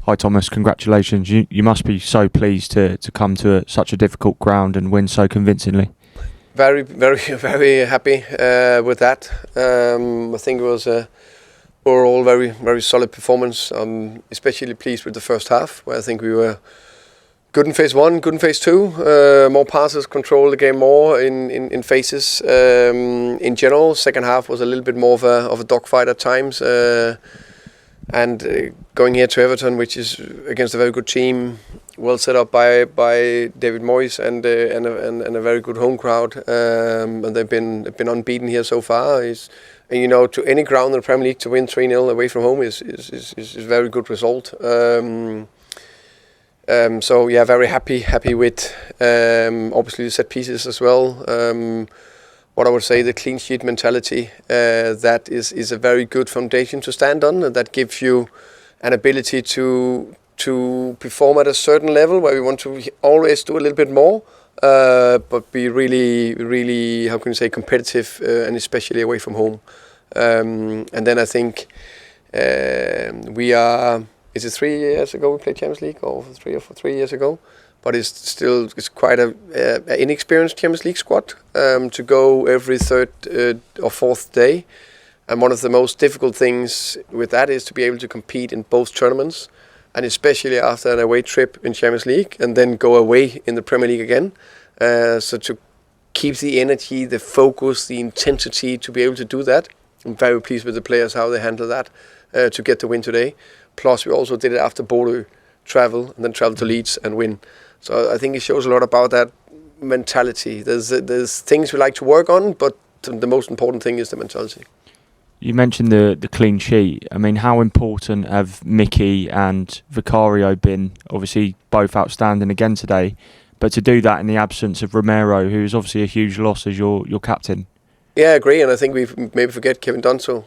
Hi Thomas, congratulations. You must be so pleased to come to such a difficult ground and win so convincingly. Very, very, very happy with that. I think it was overall very, very solid performance. I'm especially pleased with the first half, where I think we were good in phase one, good in phase two. More passes, control the game more in phases. In general, second half was a little bit more of a dogfight at times. And going here to Everton, which is against a very good team, well set up by David Moyes and a very good home crowd. And they've been unbeaten here so far. And to any ground in the Premier League to win 3-0 away from home is a very good result. So yeah, very happy with obviously the set pieces as well. What I would say, the clean sheet mentality, that is a very good foundation to stand on, and that gives you an ability to perform at a certain level where we want to always do a little bit more, but be really, really, how can you say, competitive, and especially away from home. And then I think is it 3 years ago we played Champions League, or 3 years ago? But it's quite a inexperienced Champions League squad to go every third or fourth day. And one of the most difficult things with that is to be able to compete in both tournaments, and especially after an away trip in Champions League and then go away in the Premier League again. So to keep the energy, the focus, the intensity, to be able to do that, I'm very pleased with the players, how they handle that to get the win today. Plus we also did it after Bordeaux travel, and then travel to Leeds and win. So I think it shows a lot about that mentality. There's things we like to work on, but the most important thing is the mentality. You mentioned the clean sheet. I mean, how important have Mickey and Vicario been? Obviously, both outstanding again today, but to do that in the absence of Romero, who is obviously a huge loss as your captain. Yeah, I agree, and I think we maybe forget Kevin Dunso.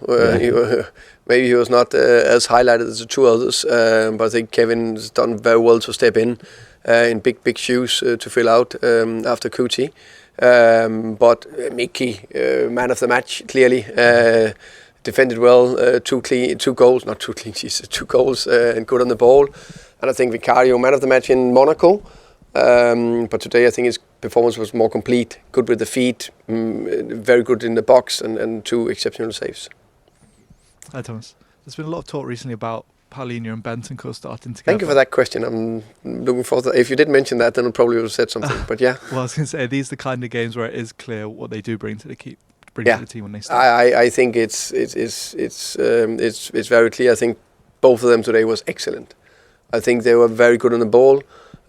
Maybe he was not as highlighted as the two others, but I think Kevin's done very well to step in big shoes to fill out after Kuti. But Mickey, man of the match, clearly defended well, two goals and good on the ball. And I think Vicario, man of the match in Monaco. But today I think his performance was more complete, good with the feet, very good in the box, and two exceptional saves. Hi Thomas. There's been a lot of talk recently about Paulinho and Bentancur starting together. Thank you for that question. I'm looking forward to that. If you didn't mention that, then I probably would have said something. But yeah. Well, I was going to say, these are the kind of games where it is clear what they do bring to the to the team when they start. I think it's very clear. I think both of them today was excellent. I think they were very good on the ball.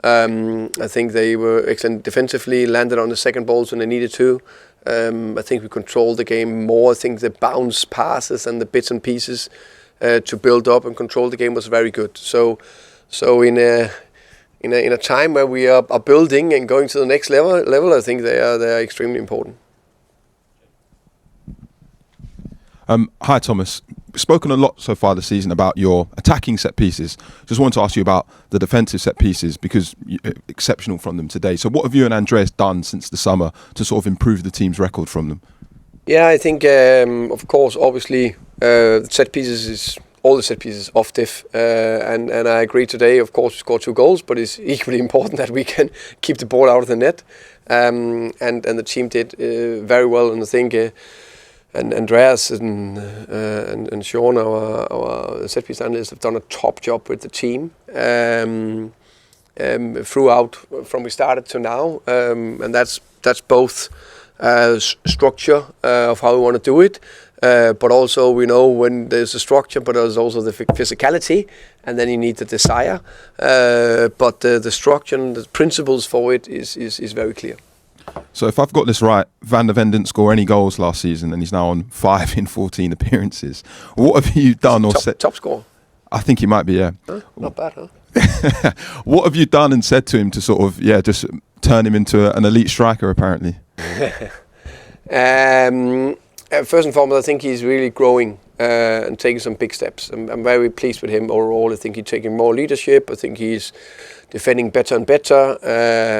I think they were excellent defensively, landed on the second balls when they needed to. I think we controlled the game more. I think the bounce passes and the bits and pieces to build up and control the game was very good. So in a time where we are building and going to the next level, I think they are extremely important. Hi Thomas, we've spoken a lot so far this season about your attacking set pieces. Just wanted to ask you about the defensive set pieces, because you're exceptional from them today. So what have you and Andreas done since the summer to sort of improve the team's record from them? Yeah, I think of course, obviously, set pieces is all the set pieces off diff, and I agree today. Of course, we scored 2 goals, but it's equally important that we can keep the ball out of the net, and the team did very well. And I think. And Andreas and Sean, our set piece analysts, have done a top job with the team throughout from we started to now, and that's both structure of how we want to do it, but also we know when there's a structure, but there's also the physicality, and then you need the desire. But the structure and the principles for it is very clear. So if I've got this right, Van der Ven didn't score any goals last season, and he's now on 5 in 14 appearances. What have you done or said? Top scorer. I think he might be, yeah. Not bad, huh? What have you done and said to him to sort of, just turn him into an elite striker, apparently? First and foremost, I think he's really growing and taking some big steps. I'm very pleased with him overall. I think he's taking more leadership. I think he's defending better and better,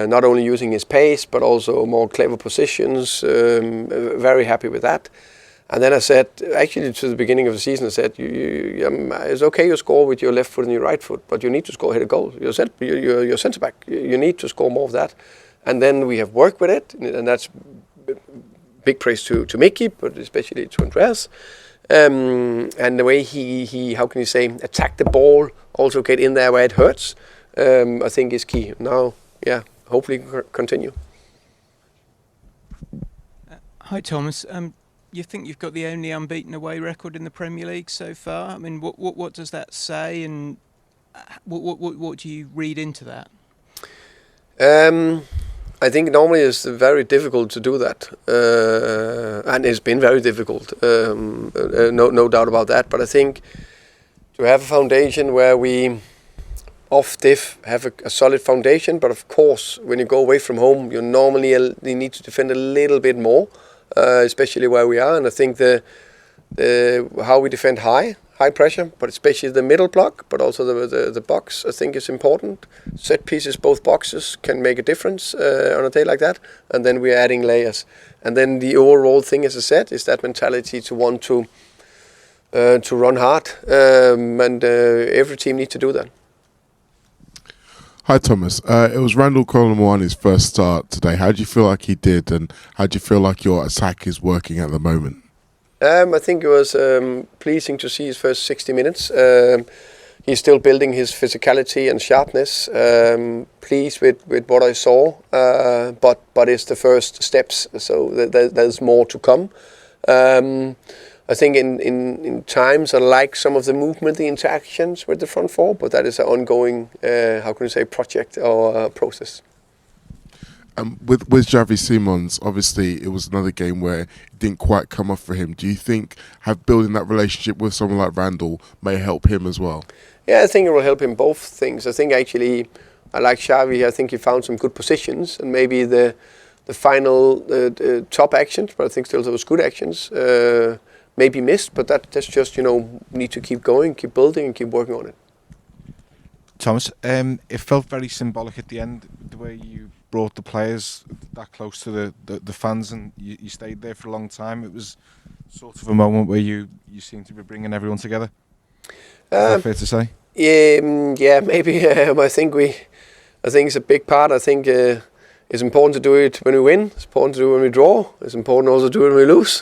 not only using his pace, but also more clever positions. Very happy with that. And then I said, actually to the beginning of the season, I said, it's okay you score with your left foot and your right foot, but you need to score, hit a goal. You're centre back. You need to score more of that. And then we have worked with it, and that's big praise to Mickey, but especially to Andreas. And the way he how can you say, attack the ball, also get in there where it hurts, I think is key. Now, hopefully continue. Hi, Thomas. You think you've got the only unbeaten away record in the Premier League so far? I mean, what does that say, and what do you read into that? I think normally it's very difficult to do that, and it's been very difficult, no doubt about that. But I think to have a foundation where we off diff have a solid foundation, but of course when you go away from home, you need to defend a little bit more, especially where we are. And I think the how we defend high pressure, but especially the middle block, but also the box, I think is important. Set pieces, both boxes can make a difference on a day like that, and then we're adding layers. And then the overall thing, as I said, is that mentality to want to run hard, and every team needs to do that. Hi Thomas, it was Randall Colomwani's first start today. How do you feel like he did, and how do you feel like your attack is working at the moment? I think it was pleasing to see his first 60 minutes. He's still building his physicality and sharpness. Pleased with what I saw, but it's the first steps, so there's more to come. I think in times I like some of the movement, the interactions with the front four, but that is an ongoing, project or process. With Javi Simons, obviously it was another game where it didn't quite come off for him. Do you think building that relationship with someone like Randall may help him as well? Yeah, I think it will help him both things. I think actually I like Xavi. I think he found some good positions, and maybe the final top actions, but I think still there was good actions. Maybe missed, but that's just, need to keep going, keep building and keep working on it. Thomas, it felt very symbolic at the end, the way you brought the players that close to the fans, and you stayed there for a long time. It was sort of a moment where you seemed to be bringing everyone together. Is that fair to say? Yeah, maybe. I think it's a big part. I think it's important to do it when we win. It's important to do it when we draw. It's important also to do it when we lose,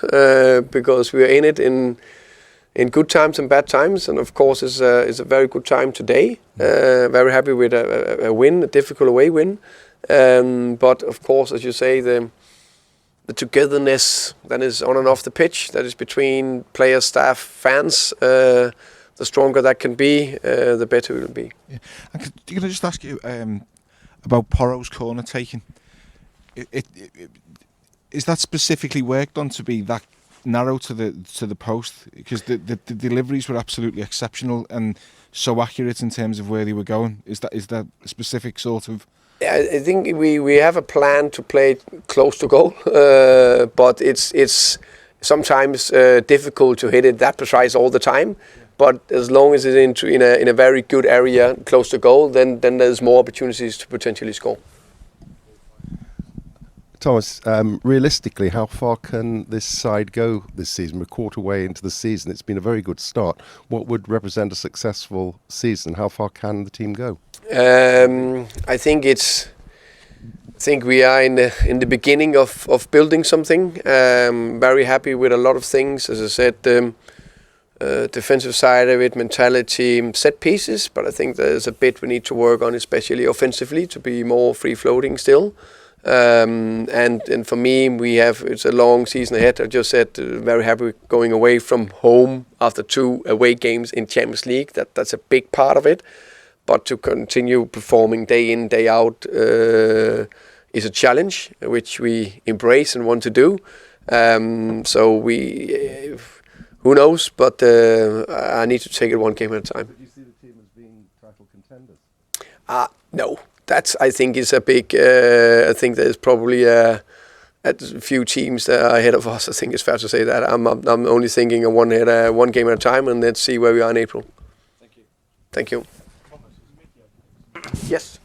because we are in it in good times and bad times. And of course, it's a very good time today. Very happy with a win, a difficult away win. But of course, as you say, the togetherness that is on and off the pitch, that is between players, staff, fans, the stronger that can be, the better it will be. Yeah. And can I just ask you about Porro's corner taking? Is that specifically worked on to be that narrow to the post? Because the deliveries were absolutely exceptional and so accurate in terms of where they were going. Is that a specific sort of? Yeah, I think we have a plan to play close to goal, but it's sometimes difficult to hit it that precise all the time. But as long as it's in a very good area close to goal, then there's more opportunities to potentially score. Thomas, realistically, how far can this side go this season? We're a quarter way into the season. It's been a very good start. What would represent a successful season? How far can the team go? I think we are in the beginning of building something. Very happy with a lot of things. As I said, defensive side of it, mentality, set pieces. But I think there's a bit we need to work on, especially offensively, to be more free floating still. And for me, it's a long season ahead. I just said very happy with going away from home after 2 away games in Champions League. That's a big part of it. But to continue performing day in, day out is a challenge, which we embrace and want to do. So who knows? But I need to take it one game at a time. Did you see the team as being title contenders? No. That I think is a big. I think there's probably a few teams that are ahead of us. I think it's fair to say that. I'm only thinking of one game at a time, and let's see where we are in April. Thank you. Thank you. Yes.